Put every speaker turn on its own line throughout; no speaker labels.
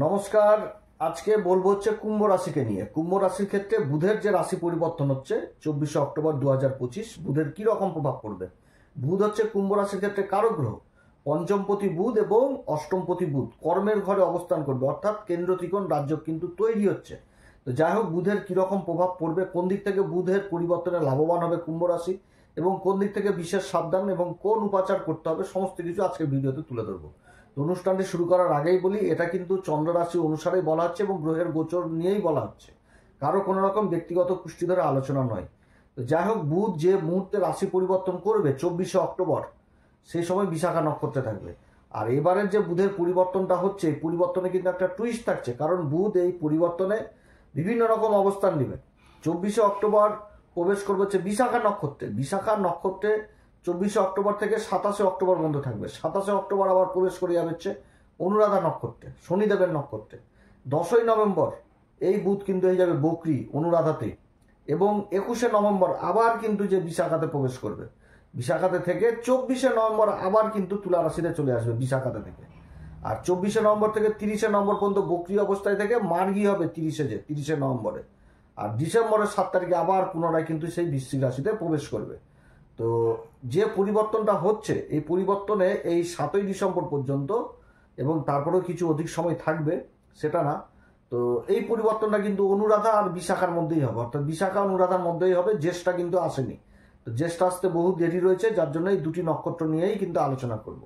নমস্কার। আজকে বলবো হচ্ছে কুম্ভ রাশিকে নিয়ে। কুম্ভ রাশির ক্ষেত্রে বুধের যে রাশি পরিবর্তন হচ্ছে 24 অক্টোবর 2025, বুধের কি রকম প্রভাব পড়বে। বুধ হচ্ছে কুম্ভ রাশির ক্ষেত্রে কারক গ্রহ। পঞ্চমপতি বুধ এবং অষ্টমপতি বুধ কর্মের ঘরে অবস্থান করবে, অর্থাৎ কেন্দ্র ত্রিকোণ রাজ্য কিন্তু তৈরি হচ্ছে। তো যাই হোক, বুধের কিরকম প্রভাব পড়বে, কোন দিক থেকে বুধের পরিবর্তনে লাভবান হবে কুম্ভ রাশি এবং কোন দিক থেকে বিশেষ সাবধান এবং কোন উপাচার করতে হবে, সমস্ত কিছু আজকে ভিডিওতে তুলে ধরবো। অনুষ্ঠানটি শুরু করার আগেই বলি, এটা কিন্তু চন্দ্র রাশি অনুসারেই বলা হচ্ছে এবং গ্রহের গোচর নিয়েই বলা হচ্ছে, কারো কোনো রকম ব্যক্তিগত কুষ্টি ধরে আলোচনা নয়। তো যাই হোক, বুধ যে মুহূর্তে রাশি পরিবর্তন করবে 24 অক্টোবর, সেই সময় বিশাখা নক্ষত্রে থাকবে। আর এবারের যে বুধের পরিবর্তনটা হচ্ছে, এই পরিবর্তনে কিন্তু একটা টুইস্ট থাকছে, কারণ বুধ এই পরিবর্তনে বিভিন্ন রকম অবস্থান নেবে। 24 অক্টোবর প্রবেশ করবে হচ্ছে বিশাখা নক্ষত্রে। বিশাখা নক্ষত্রে 24 অক্টোবর থেকে 27 অক্টোবর বন্ধ থাকবে। 27 অক্টোবর আবার প্রবেশ করে যাবে হচ্ছে অনুরাধা নক্ষত্রে, শনিদেবের নক্ষত্রে। 10ই নভেম্বর এই বুধ কিন্তু হয়ে যাবে বকরি অনুরাধাতে, এবং 21শে নভেম্বর আবার কিন্তু যে বিশাখাতে প্রবেশ করবে। বিশাখাতে থেকে 24শে নভেম্বর আবার কিন্তু তুলা রাশিতে চলে আসবে বিশাখাতে থেকে। আর 24শে নভেম্বর থেকে 30শে নভেম্বর পর্যন্ত বকরি অবস্থায় থেকে মার্গী হবে 30শে নভেম্বরে। আর ডিসেম্বরের 7 তারিখে আবার পুনরায় কিন্তু সেই বৃশ্চিক রাশিতে প্রবেশ করবে। তো যে পরিবর্তনটা হচ্ছে, এই পরিবর্তনে এই 7ই ডিসেম্বর পর্যন্ত, এবং তারপরেও কিছু অধিক সময় থাকবে সেটা না। তো এই পরিবর্তনটা কিন্তু অনুরাধা আর বিশাখার মধ্যেই হবে, অর্থাৎ বিশাখা অনুরাধার মধ্যেই হবে। জ্যেষ্ঠা কিন্তু আসেনি, তো জ্যেষ্ঠা আসতে বহু দেরি রয়েছে, যার জন্য এই দুটি নক্ষত্র নিয়েই কিন্তু আলোচনা করব।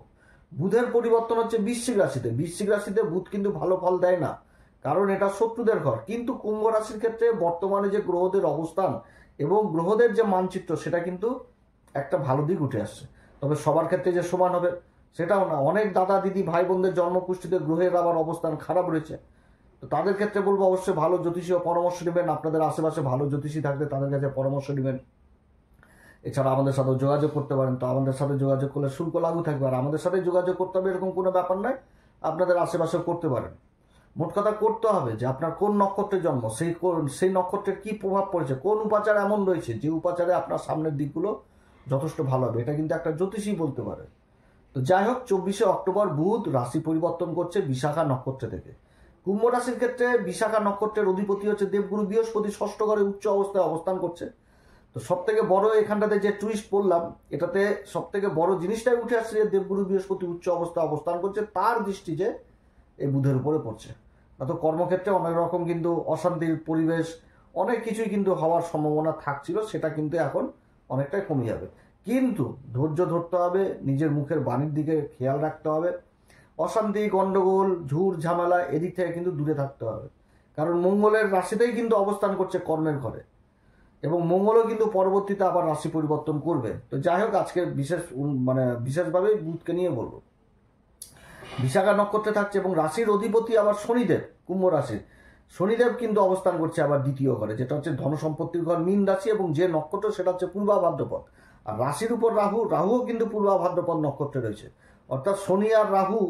বুধের পরিবর্তন হচ্ছে বৃশ্চিক রাশিতে। বৃশ্চিক রাশিতে বুধ কিন্তু ভালো ফল দেয় না, কারণ এটা শত্রুদের ঘর। কিন্তু কুম্ভ রাশির ক্ষেত্রে বর্তমানে যে গ্রহদের অবস্থান এবং গ্রহদের যে মানচিত্র, সেটা কিন্তু একটা ভালো দিক উঠে আসছে। তবে সবার ক্ষেত্রে যে সমান হবে সেটাও না। অনেক দাদা দিদি ভাই বোনদের জন্মকুষ্ঠিতে গ্রহের আবার অবস্থান খারাপ রয়েছে। তো তাদের ক্ষেত্রে বলবো অবশ্যই ভালো জ্যোতিষী পরামর্শ নেবেন। আপনাদের আশেপাশে ভালো জ্যোতিষী থাকলে তাদের কাছে পরামর্শ নেবেন। এছাড়া আমাদের সাথে যোগাযোগ করতে পারেন। তো আমাদের সাথে যোগাযোগ করলে শুল্ক লাগু থাকবে, আর আমাদের সাথে যোগাযোগ করতে হবে এরকম কোনো ব্যাপার নয়, আপনাদের আশেপাশে করতে পারেন। মোট কথা করতে হবে যে আপনার কোন নক্ষত্রে জন্ম, সেই নক্ষত্রের কি প্রভাব পড়েছে, কোন উপাচার এমন রয়েছে যে উপাচারে আপনার সামনের দিকগুলো যথেষ্ট ভালো হবে। এটা কিন্তু একটা জ্যোতিষী বলতে পারে। তো যাই হোক, 24শে অক্টোবর বুধ রাশি পরিবর্তন করছে বিশাখা নক্ষত্র থেকে। কুম্ভ রাশির ক্ষেত্রে বিশাখা নক্ষত্রের অধিপতি হচ্ছে দেবগুরু বৃহস্পতি, ষষ্ঠ ঘরে উচ্চ অবস্থায় অবস্থান করছে। তো সব থেকে বড় এখানটাতে যে টুইস্ট বললাম, এটাতে সব থেকে বড় জিনিসটাই উঠে আসছে যে দেবগুরু বৃহস্পতি উচ্চ অবস্থায় অবস্থান করছে, তার দৃষ্টি যে এই বুধের উপরে পড়ছে। না তো কর্মক্ষেত্রে অনেক রকম কিন্তু অশান্তির পরিবেশ, অনেক কিছুই কিন্তু হওয়ার সম্ভাবনা থাকছিল, সেটা কিন্তু এখন অনেকটাই কমে যাবে। কিন্তু ধৈর্য ধরতে হবে, নিজের মুখের বাণীর দিকে খেয়াল রাখতে হবে। অশান্তি, গন্ডগোল, ঝুর ঝামেলা এদিক থেকে কিন্তু দূরে থাকতে হবে, কারণ মঙ্গলের রাশিতেই কিন্তু অবস্থান করছে কর্মের ঘরে, এবং মঙ্গলও কিন্তু পরবর্তীতে আবার রাশি পরিবর্তন করবে। তো যাই হোক, আজকে বিশেষভাবে বুধকে নিয়ে বলবো। বিশাখা নক্ষত্রে থাকছে এবং রাশির অধিপতি আবার শনিদেব, কুম্ভ রাশির শনিদেব কিন্তু অবস্থান করছে আবার দ্বিতীয় ঘরে, যেটা হচ্ছে ধন সম্পত্তির ঘর, মীন রাশি, এবং যে নক্ষত্র সেটা হচ্ছে পূর্বা ভাদ্রপদ। আর রাশির উপর রাহুও কিন্তু পূর্বা ভাদ্রপদ নক্ষত্রে রয়েছে, অর্থাৎ শনি আর রাহু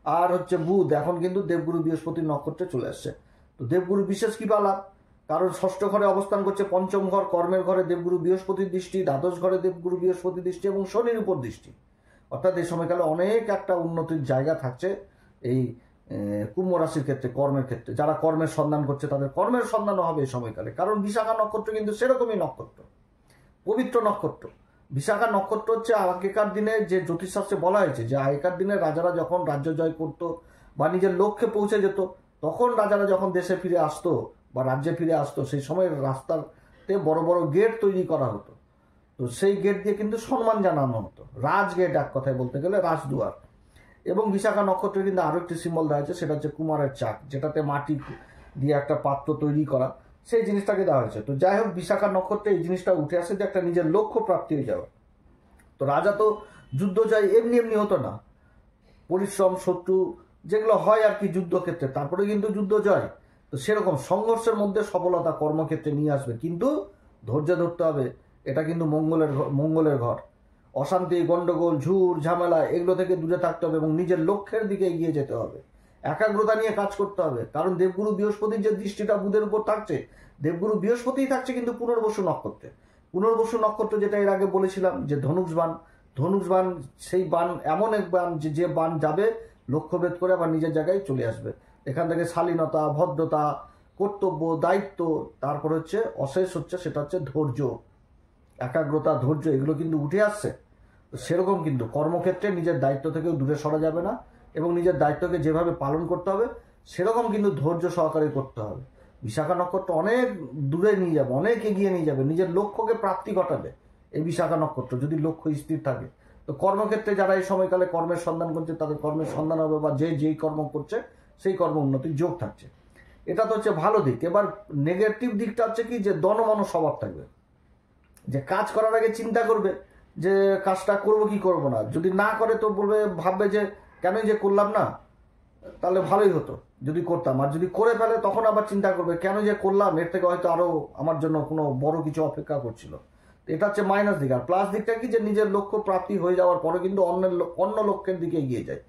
আর হচ্ছে বুধ এখন কিন্তু দেবগুরু বৃহস্পতির নক্ষত্রে চলে আসছে। তো দেবগুরু বিশেষ কি পালা, কারণ ষষ্ঠ ঘরে অবস্থান করছে, পঞ্চম ঘর কর্মের ঘরে দেবগুরু বৃহস্পতির দৃষ্টি, দ্বাদশ ঘরে দেবগুরু বৃহস্পতির দৃষ্টি এবং শনির উপর দৃষ্টি। অর্থাৎ এই সময়কালে অনেক একটা উন্নতির জায়গা থাকছে এই কুম্ভ রাশির ক্ষেত্রে। কর্মের ক্ষেত্রে যারা কর্মের সন্ধান করছে তাদের কর্মের সন্ধানও হবে এই সময়কালে, কারণ বিশাখা নক্ষত্র কিন্তু সেরকমই নক্ষত্র, পবিত্র নক্ষত্র। বিশাখা নক্ষত্র হচ্ছে আগেকার দিনে যে জ্যোতিষশাস্ত্রে বলা হয়েছে যে আগেকার দিনে রাজারা যখন রাজ্য জয় করত বা নিজের লক্ষ্যে পৌঁছে যেত, তখন রাজারা যখন দেশে ফিরে আসতো বা রাজ্যে ফিরে আসতো, সেই সময় রাস্তাতে বড় বড় গেট তৈরি করা হতো। তো সেই গেট দিয়ে কিন্তু সম্মান জানানো হতো, রাজগেট, এক কথায় বলতে গেলে রাজদুয়ার। এবং বিশাখা নক্ষত্রের কিন্তু আরো একটি সিম্বল দেওয়া হয়েছে, সেটা হচ্ছে কুমারের চাক, যেটাতে মাটি দিয়ে একটা পাত্র তৈরি করা, সেই জিনিসটাকে দেওয়া হয়েছে। তো যাই হোক, বিশাখা নক্ষত্রে এই জিনিসটা উঠে আসে যে একটা নিজের লক্ষ্য প্রাপ্তি হয়ে যাওয়া। তো রাজা তো যুদ্ধ জয় এমনি এমনি হতো না, পরিশ্রম, শত্রু যেগুলো হয় আর কি যুদ্ধক্ষেত্রে, তারপরে কিন্তু যুদ্ধ জয়। তো সেরকম সংঘর্ষের মধ্যে সফলতা কর্মক্ষেত্রে নিয়ে আসবে, কিন্তু ধৈর্য ধরতে হবে। এটা কিন্তু মঙ্গলের ঘর। অশান্তি, গন্ডগোল, ঝুর ঝামেলা এগুলো থেকে দূরে থাকতে হবে এবং নিজের লক্ষ্যের দিকে এগিয়ে যেতে হবে। একাগ্রতা নিয়ে কাজ করতে হবে, কারণ দেবগুরু বৃহস্পতির যে দৃষ্টিটা বুধের উপর থাকছে, দেবগুরু বৃহস্পতিই থাকছে কিন্তু পুনর্বসু নক্ষত্রে। পুনর্বসু নক্ষত্র, যেটা এর আগে বলেছিলাম যে ধনুষ বান সেই বান এমন এক বান যে বান যাবে লক্ষ্যভেদ করে আবার নিজের জায়গায় চলে আসবে। এখান থেকে শালীনতা, ভদ্রতা, কর্তব্য, দায়িত্ব, তারপর হচ্ছে অশেষ হচ্ছে সেটা হচ্ছে ধৈর্য, একাগ্রতা, ধৈর্য, এগুলো কিন্তু উঠে আসছে। সেরকম কিন্তু কর্মক্ষেত্রে নিজের দায়িত্ব থেকেও দূরে সরা যাবে না, এবং নিজের দায়িত্বকে যেভাবে পালন করতে হবে সেরকম কিন্তু ধৈর্য সহকারে করতে হবে। বিশাখা নক্ষত্র অনেক দূরে নিয়ে যাবে, অনেক এগিয়ে নিয়ে যাবে, নিজের লক্ষ্যকে প্রাপ্তি ঘটাবে এই বিশাখা নক্ষত্র যদি লক্ষ্য স্থির থাকে। তো কর্মক্ষেত্রে যারা এই সময়কালে কর্মের সন্ধান করছে তাদের কর্মের সন্ধান হবে, বা যেই কর্ম করছে সেই কর্ম উন্নতির যোগ থাকছে। এটা তো হচ্ছে ভালো দিক। এবার নেগেটিভ দিকটা হচ্ছে কি, যে দনমন স্বভাব থাকবে, যে কাজ করার আগে চিন্তা করবে যে কাজটা করব কি করব না, যদি না করে তো বলবে, ভাববে যে কেনই যে করলাম না, তাহলে ভালোই হতো যদি করতাম, আর যদি করে ফেলে তখন আবার চিন্তা করবে কেন যে করলাম, এর থেকে হয়তো আরো আমার জন্য কোনো বড় কিছু অপেক্ষা করছিল। এটা হচ্ছে মাইনাস দিক। আর প্লাস দিকটা কি, যে নিজের লক্ষ্য প্রাপ্তি হয়ে যাওয়ার পরে কিন্তু অন্য লক্ষ্যের দিকে এগিয়ে যায়।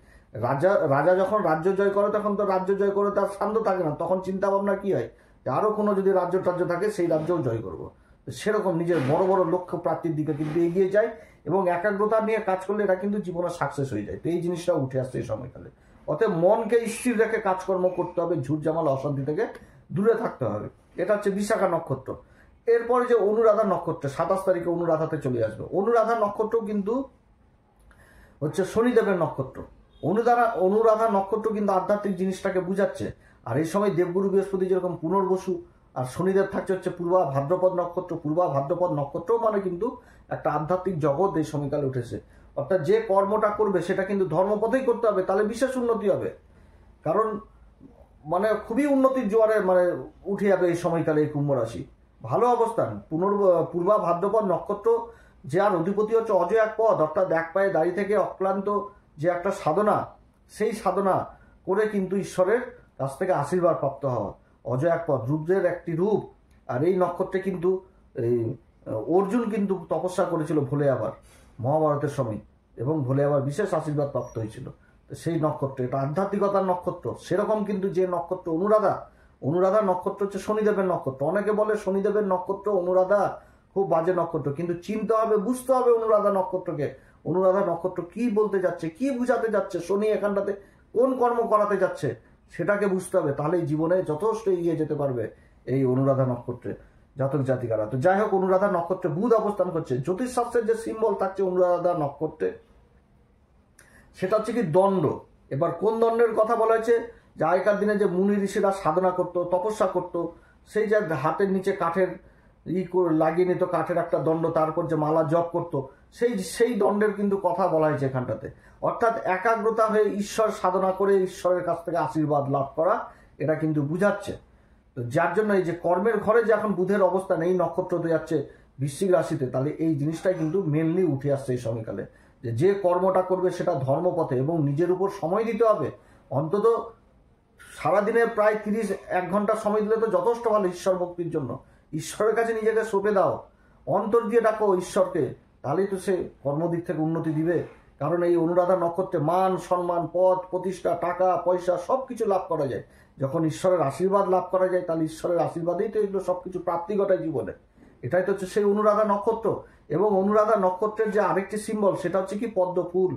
রাজা যখন রাজ্য জয় করে তখন তো রাজ্য জয় করে তার শান্ত থাকে না, তখন চিন্তা ভাবনা কি হয় যে আরো কোনো যদি রাজ্য টাজ্য থাকে সেই রাজ্যও জয় করবো। সেরকম নিজের বড় বড় লক্ষ্য প্রাপ্তির দিকে কিন্তু এগিয়ে যায়, এবং একাগ্রতা নিয়ে কাজ করলে এটা কিন্তু জীবনে সাকসেস হয়ে যায়। তো এই জিনিসটা উঠে আসছে এই সময়কালে। অতএব মনকে স্থির রেখে কাজকর্ম করতে হবে, ঝুট ঝামেলা অশান্তি থেকে দূরে থাকতে হবে। এটা হচ্ছে বিশাখা নক্ষত্র। এরপরে যে অনুরাধা নক্ষত্র, 27 তারিখে অনুরাধাতে চলে আসবে। অনুরাধা নক্ষত্র কিন্তু হচ্ছে শনিদেবের নক্ষত্র। অনুরাধা নক্ষত্র কিন্তু আধ্যাত্মিক জিনিসটাকে বুঝাচ্ছে। আর এই সময় দেবগুরু বৃহস্পতি যেরকম পুনর্বসু, আর শনিদেব থাকছে হচ্ছে পূর্বা ভাদ্রপদ নক্ষত্র। পূর্বা ভাদ্রপদ নক্ষত্র মানে কিন্তু একটা আধ্যাত্মিক জগৎ এই সময়কালে উঠেছে। অর্থাৎ যে কর্মটা করবে সেটা কিন্তু ধর্মপথেই করতে হবে, তাহলে বিশেষ উন্নতি হবে। কারণ মানে খুবই উন্নতির জোয়ারে মানে উঠে যাবে এই সময়কালে এই কুম্ভ রাশি। ভালো অবস্থান। পূর্বা ভাদ্রপদ নক্ষত্র যে আর অধিপতি হচ্ছে অজয় এক পদ, অর্থাৎ এক পায়ে দাঁড়িয়ে থেকে অক্লান্ত যে একটা সাধনা, সেই সাধনা করে কিন্তু ঈশ্বরের কাছ থেকে আশীর্বাদ প্রাপ্ত হওয়া। অজয় এক পদ রুদ্রের একটি রূপ। আর এই নক্ষত্রে কিন্তু এই অর্জুন কিন্তু তপস্যা করেছিল ভোলে আবার মহাভারতের সময়, এবং ভোলে আবার বিশেষ আশীর্বাদ প্রাপ্ত হয়েছিল। তো সেই নক্ষত্র এটা আধ্যাত্মিকতার নক্ষত্র। সেরকম কিন্তু যে নক্ষত্র অনুরাধা নক্ষত্র হচ্ছে শনিদেবের নক্ষত্র। অনেকে বলে শনিদেবের নক্ষত্র অনুরাধা খুব বাজে নক্ষত্র, কিন্তু চিনতে হবে, বুঝতে হবে অনুরাধা নক্ষত্রকে। অনুরাধা নক্ষত্র কি বলতে যাচ্ছে, কি বুঝাতে যাচ্ছে, শনি এখানটাতে কোন কর্ম করাতে যাচ্ছে সেটাকে বুঝতে হবে, তাহলেই জীবনে যথেষ্ট এগিয়ে যেতে পারবে এই অনুরাধা নক্ষত্রে জাতক জাতিকারা। তো যাই হোক, অনুরাধা নক্ষত্রে বুধ অবস্থান করছে। জ্যোতিষশাস্ত্রের যে সিম্বল থাকছে অনুরাধা নক্ষত্রে সেটা হচ্ছে কি দণ্ড। এবার কোন দণ্ডের কথা বলা হয়েছে, যে আগেকার দিনে যে মুনি ঋষিরা সাধনা করত, তপস্যা করত, সেই যে হাতের নিচে কাঠের লাগিয়ে নিত, কাঠের একটা দণ্ড, তারপর যে মালা জপ করত, সেই দণ্ডের কিন্তু কথা বলা হয়েছে এখানটাতে। অর্থাৎ একাগ্রতা হয়ে ঈশ্বর সাধনা করে ঈশ্বরের কাছ থেকে আশীর্বাদ লাভ করা, এটা কিন্তু বুঝাচ্ছে। তো যার জন্য এই যে কর্মের ঘরে যে এখন বুধের অবস্থান, এই নক্ষত্রতে যাচ্ছে বৃশ্চিক রাশিতে, তাহলে এই জিনিসটাই কিন্তু মেনলি উঠে আসছে এই সময়কালে, যে কর্মটা করবে সেটা ধর্মপথে, এবং নিজের উপর সময় দিতে হবে। অন্তত সারাদিনে প্রায় 30-1 ঘন্টা সময় দিলে তো যথেষ্ট ভালো ঈশ্বর ভক্তির জন্য। ঈশ্বরের কাছে নিজেকে সঁপে দাও, অন্তর দিয়ে ডাকো ঈশ্বরকে, তাহলেই তো সে কর্মদিক থেকে উন্নতি দিবে। কারণ এই অনুরাধা নক্ষত্রে মান সম্মান, পদ প্রতিষ্ঠা, টাকা পয়সা সবকিছু লাভ করা যায়। যখন ঈশ্বরের আশীর্বাদ লাভ করা যায়, তাহলে ঈশ্বরের আশীর্বাদেই তো এগুলো সবকিছু প্রাপ্তি ঘটায় জীবনে। এটাই তো হচ্ছে সেই অনুরাধা নক্ষত্র। এবং অনুরাধা নক্ষত্রের যে আরেকটি সিম্বল সেটা হচ্ছে কি পদ্ম ফুল।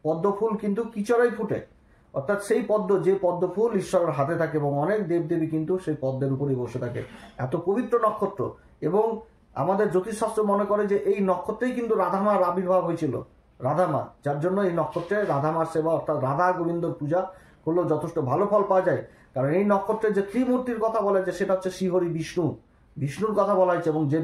পদ্ম ফুল কিন্তু কিচড়াই ফুটে, অর্থাৎ সেই যে পদ্ম ফুল ঈশ্বরের হাতে থাকে, এবং অনেক দেবদেবী কিন্তু সেই পদ্মের উপরেই বসে থাকে। এত পবিত্র নক্ষত্র। এবং আমাদের জ্যোতিষশাস্ত্র মনে করে যে এই নক্ষত্রেই কিন্তু রাধামার আবির্ভাব হয়েছিল। রাধামা, যার জন্য এই নক্ষত্রে রাধামার সেবা অর্থাৎ রাধা গোবিন্দর পূজা করলেও যথেষ্ট ভালো ফল পাওয়া যায়। কারণ এই নক্ষত্রে যে ত্রিমূর্তির কথা বলা হয়েছে সেটা হচ্ছে শ্রীহরি বিষ্ণুর কথা বলা হয়েছে, এবং যে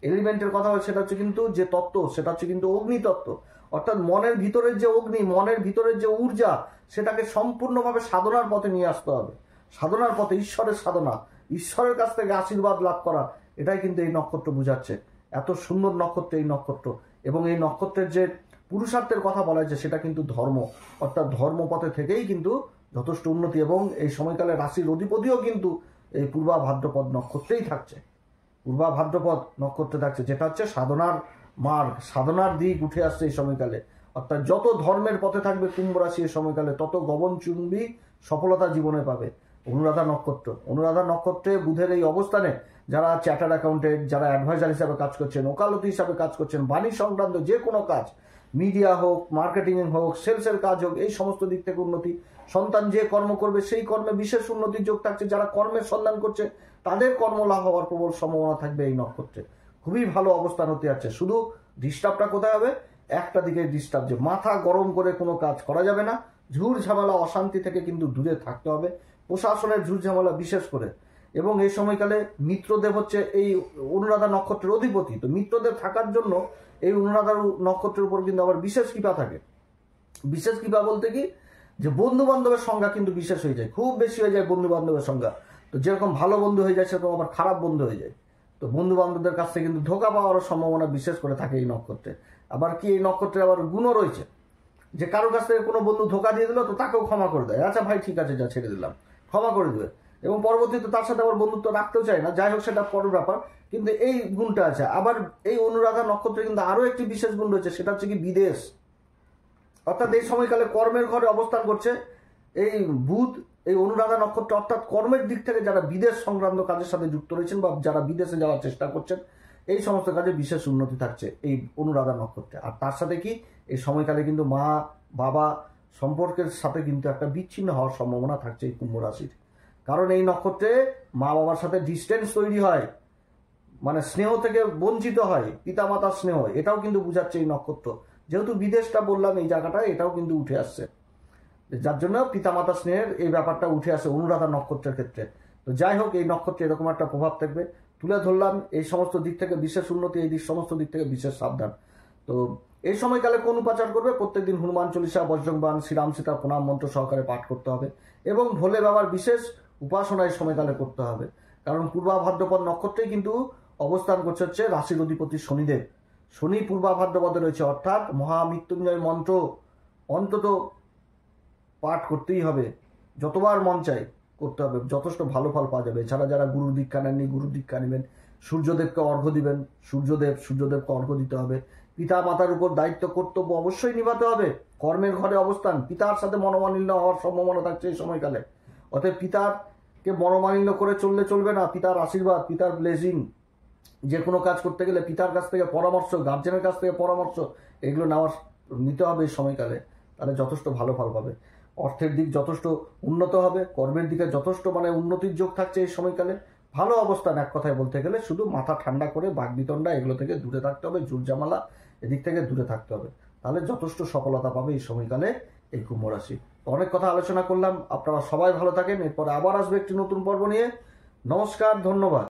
এলিমেন্টের কথা বলে সেটা হচ্ছে কিন্তু যে তত্ত্ব, সেটা হচ্ছে কিন্তু অগ্নিতত্ত্ব। অর্থাৎ মনের ভিতরের যে অগ্নি, মনের ভিতরের যে ঊর্জা, সেটাকে সম্পূর্ণভাবে সাধনার পথে নিয়ে আসতে হবে। সাধনার পথে ঈশ্বরের সাধনা, ঈশ্বরের কাছ থেকে আশীর্বাদ লাভ করা, এটাই কিন্তু এই নক্ষত্র বুঝাচ্ছে। এত সুন্দর নক্ষত্র এই নক্ষত্র। এবং এই নক্ষত্রের যে পুরুষার্থের কথা বলা হয়েছে সেটা কিন্তু ধর্ম, অর্থাৎ ধর্মপথে থেকেই কিন্তু যথেষ্ট উন্নতি। এবং এই সময়কালে রাশির অধিপতিও কিন্তু এই পূর্বা ভাদ্রপদ নক্ষত্রেই থাকছে। পূর্বা ভাদ্রপদ নক্ষত্রে থাকছে, যেটা হচ্ছে সাধনার মার্গ, সাধনার দিক উঠে আসছে এই সময়কালে। অর্থাৎ যত ধর্মের পথে থাকবে কুম্ভ রাশি এই সময়কালে, তত গগনচুম্বী সফলতা জীবনে পাবে। অনুরাধা নক্ষত্রে বুধের এই অবস্থানে যারা চার্টার্ড অ্যাকাউন্টেন্ট, যারা অ্যাডভাইজার হিসাবে কাজ করছেন, ওকালতি হিসাবে কাজ করছেন, বাণী সংক্রান্ত যে কোনো কাজ, মিডিয়া হোক, মার্কেটিং হোক, সেলসের কাজ হোক, এই সমস্ত দিক থেকে উন্নতি। সন্তান যে কর্ম করবে সেই কর্মে বিশেষ উন্নতির যোগ থাকছে। যারা কর্মের সন্ধান করছে তাদের কর্ম লাভ হওয়ার প্রবল সম্ভাবনা থাকবে এই নক্ষত্রে। খুবই ভালো অবস্থান হতে যাচ্ছে। শুধু ডিস্টার্বটা কোথায় হবে? একটা দিকে ডিস্টার্ব, যে মাথা গরম করে কোনো কাজ করা যাবে না, ঝুর ঝামেলা অশান্তি থেকে কিন্তু দূরে থাকতে হবে, প্রশাসনের ঝুর ঝামেলা বিশেষ করে। এবং এই সময়কালে মিত্রদেব হচ্ছে এই অনুরাধা নক্ষত্রের অধিপতি। তো মিত্রদেব থাকার জন্য এই অনুরাধা নক্ষত্রের উপর কিন্তু আবার বিশেষ কৃপা থাকে। বিশেষ কৃপা বলতে কি, যে বন্ধু বান্ধবের সংখ্যা কিন্তু বিশেষ হয়ে যায়, খুব বেশি হয়ে যায় বন্ধু বান্ধবের সংখ্যা। তো যেরকম ভালো বন্ধু হয়ে যায় সেরকম আবার খারাপ বন্ধু হয়ে যায়। তো বন্ধু বান্ধবদের কাছ থেকে কিন্তু ধোঁকা পাওয়ার সম্ভাবনা বিশেষ করে থাকে এই নক্ষত্রে। আবার কি, এই নক্ষত্রে আবার গুণও রয়েছে, যে কারোর কাছ থেকে কোনো বন্ধু ধোঁকা দিয়ে দিল তো তাকেও ক্ষমা করে দেয়। আচ্ছা ভাই ঠিক আছে, যা ছেড়ে দিলাম, ক্ষমা করে দেবে। এবং পরবর্তীতে তার সাথে আবার বন্ধুত্ব রাখতেও চায় না। যাই হোক, সেটা পরের ব্যাপার, কিন্তু এই গুণটা আছে। আবার এই অনুরাধা নক্ষত্রে কিন্তু আরো একটি বিশেষ গুণ রয়েছে, সেটা হচ্ছে কি বিদেশ। অর্থাৎ এই সময়কালে কর্মের ঘরে অবস্থান করছে এই বুধ, এই অনুরাধা নক্ষত্র। অর্থাৎ কর্মের দিক থেকে যারা বিদেশ সংক্রান্ত কাজের সাথে যুক্ত রয়েছেন বা যারা বিদেশে যাওয়ার চেষ্টা করছেন, এই সমস্ত কাজে বিশেষ উন্নতি থাকছে এই অনুরাধা নক্ষত্রে। আর তার সাথে কি, এই সময়কালে কিন্তু মা বাবা সম্পর্কের সাথে কিন্তু একটা বিচ্ছিন্ন হওয়ার সম্ভাবনা থাকছে এই কুম্ভ রাশির। কারণ এই নক্ষত্রে মা বাবার সাথে ডিস্টেন্স তৈরি হয়, মানে স্নেহ থেকে বঞ্চিত হয়, পিতামাতার স্নেহ, এটাও কিন্তু বুঝাচ্ছে এই নক্ষত্র। যেহেতু বিদেশটা বললাম, এই জায়গাটা এটাও কিন্তু উঠে আসছে, যার জন্য পিতামাতা স্নেহের এই ব্যাপারটা উঠে আসে অনুরাধা নক্ষত্রের ক্ষেত্রে। তো যাই হোক, এই নক্ষত্রে এরকম একটা প্রভাব থাকবে, তুলে ধরলাম। এই সমস্ত দিক থেকে বিশেষ উন্নতি, এই সমস্ত দিক থেকে বিশেষ সাবধান। তো এই সময়কালে কোন উপাচার করবে? প্রত্যেকদিন হনুমান চল্লিশা, বজ্রংবাণ, শ্রীরাম সীতা প্রণাম মন্ত্র সহকারে পাঠ করতে হবে এবং ভোলে বাবার বিশেষ উপাসনা এই সময়কালে করতে হবে। কারণ পূর্বা ভাদ্রপদ নক্ষত্রেই কিন্তু অবস্থান করছে হচ্ছে রাশির অধিপতি শনিদেব। শনি পূর্বা ভাদ্রপদে রয়েছে, অর্থাৎ মহামৃত্যুঞ্জয় মন্ত্র অন্তত পাঠ করতেই হবে, যতবার মন চাই করতে হবে, যথেষ্ট ভালো ফল পাওয়া যাবে। এছাড়া যারা গুরু দীক্ষা নেননি, গুরু দীক্ষা নেবেন। সূর্যদেবকে অর্ঘ্য দিবেন, সূর্যদেবকে অর্ঘ্য দিতে হবে। পিতা মাতার উপর দায়িত্ব কর্তব্য অবশ্যই নিভাতে হবে। কর্মের ঘরে অবস্থান, পিতার সাথে মনোমালিন্য হওয়ার সম্ভাবনা থাকছে এই সময়কালে। অতএব পিতারকে মনোমালিন্য করে চললে চলবে না। পিতার আশীর্বাদ, পিতার ব্লেসিং, যে কোনো কাজ করতে গেলে পিতার কাছ থেকে পরামর্শ, গার্জেনের কাছ থেকে পরামর্শ, এগুলো নিতে হবে এই সময়কালে, তাহলে যথেষ্ট ভালো ফল পাবে। অর্থের দিক যথেষ্ট উন্নত হবে, কর্মের দিকে যথেষ্ট উন্নতির যোগ থাকছে এই সময়কালে। ভালো অবস্থান, এক কথায় বলতে গেলে। শুধু মাথা ঠান্ডা করে বাগবিতণ্ডা এগুলো থেকে দূরে থাকতে হবে, জুরজামালা এদিক থেকে দূরে থাকতে হবে, তাহলে যথেষ্ট সফলতা পাবে এই সময়কালে এই কুম্ভ রাশি। অনেক কথা আলোচনা করলাম, আপনারা সবাই ভালো থাকেন। এরপরে আবার আসবে একটি নতুন পর্ব নিয়ে। নমস্কার, ধন্যবাদ।